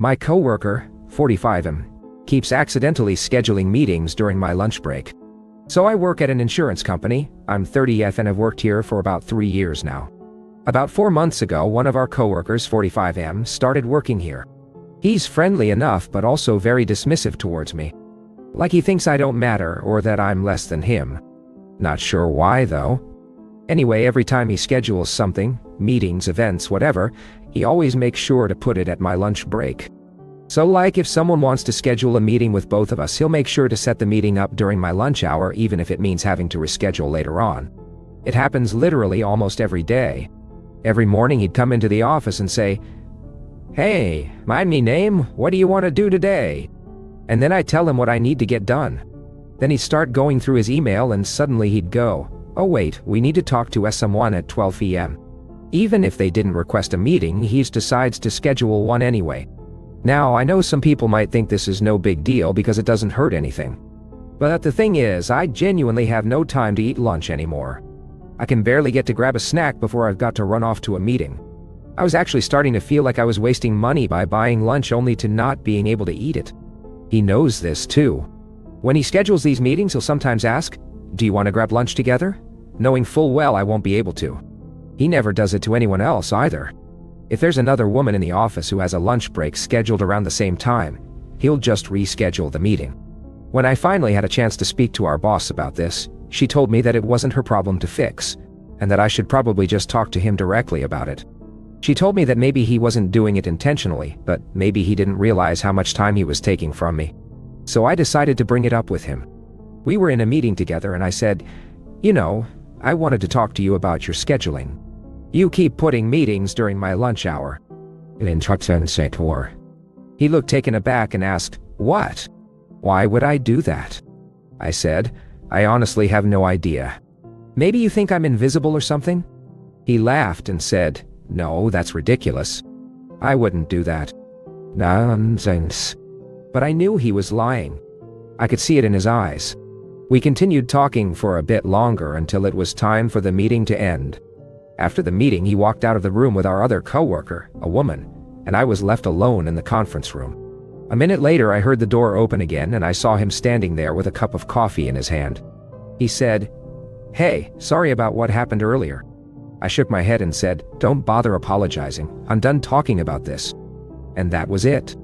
My coworker, 45M, keeps accidentally scheduling meetings during my lunch break. So I work at an insurance company. I'm 30F and have worked here for about 3 years now. About 4 months ago, one of our coworkers, 45M, started working here. He's friendly enough, but also very dismissive towards me. Like he thinks I don't matter or that I'm less than him. Not sure why, though. Anyway, every time he schedules something, meetings, events, whatever, he always makes sure to put it at my lunch break. So like if someone wants to schedule a meeting with both of us, he'll make sure to set the meeting up during my lunch hour, even if it means having to reschedule later on. It happens literally almost every day. Every morning he'd come into the office and say, "Hey, mind me name, what do you want to do today?" And then I'd tell him what I need to get done. Then he'd start going through his email and suddenly he'd go, "Oh wait, we need to talk to someone at 12 p.m. Even if they didn't request a meeting, he decides to schedule one anyway. Now, I know some people might think this is no big deal because it doesn't hurt anything. But the thing is, I genuinely have no time to eat lunch anymore. I can barely get to grab a snack before I've got to run off to a meeting. I was actually starting to feel like I was wasting money by buying lunch only to not being able to eat it. He knows this too. When he schedules these meetings, he'll sometimes ask, "Do you want to grab lunch together?" Knowing full well I won't be able to. He never does it to anyone else either. If there's another woman in the office who has a lunch break scheduled around the same time, he'll just reschedule the meeting. When I finally had a chance to speak to our boss about this, she told me that it wasn't her problem to fix, and that I should probably just talk to him directly about it. She told me that maybe he wasn't doing it intentionally, but maybe he didn't realize how much time he was taking from me. So I decided to bring it up with him. We were in a meeting together and I said, "You know, I wanted to talk to you about your scheduling. You keep putting meetings during my lunch hour." He looked taken aback and asked, "What? Why would I do that?" I said, "I honestly have no idea. Maybe you think I'm invisible or something?" He laughed and said, "No, that's ridiculous. I wouldn't do that." Nonsense. But I knew he was lying. I could see it in his eyes. We continued talking for a bit longer until it was time for the meeting to end. After the meeting, he walked out of the room with our other coworker, a woman, and I was left alone in the conference room. A minute later, I heard the door open again and I saw him standing there with a cup of coffee in his hand. He said, "Hey, sorry about what happened earlier." I shook my head and said, "Don't bother apologizing. I'm done talking about this." And that was it.